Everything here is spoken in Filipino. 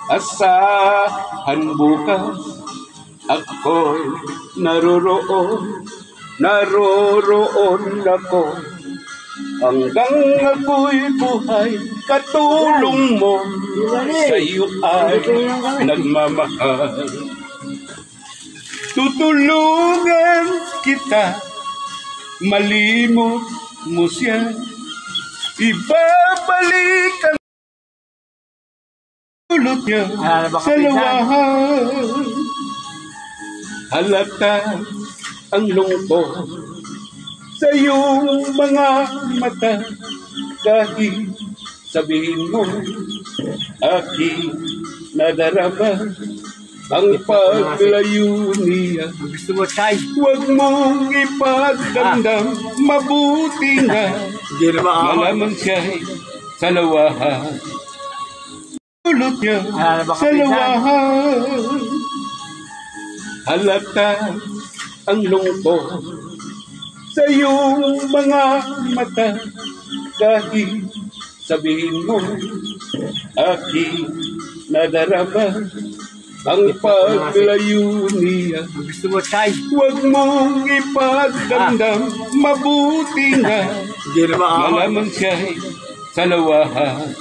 Asahan bukas ako'y naroroon ako. Hanggang ako'y buhay, katulong mo sa'yo ay nagmamahal. Tutulungan kita, malimot mo siya, ibabalik ang ulot niya sa lawahan. Halata ang lungkot sa iyong mga mata, kahit sabihin mo aking nadarama ang paglayo niya. Gusto mo, Chay? Huwag mong ipagdamdam, mabuti na malamang siya'y sa lawahan. Ulot niya sa lawahan. Halata ang lungkot sa iyong mga mata, kahit sabihin mo aking nadarama ang paglayo niya. Gusto mo, Chay? Huwag mong ipagdamdam, mabuti na malamang siya'y sa lawahan.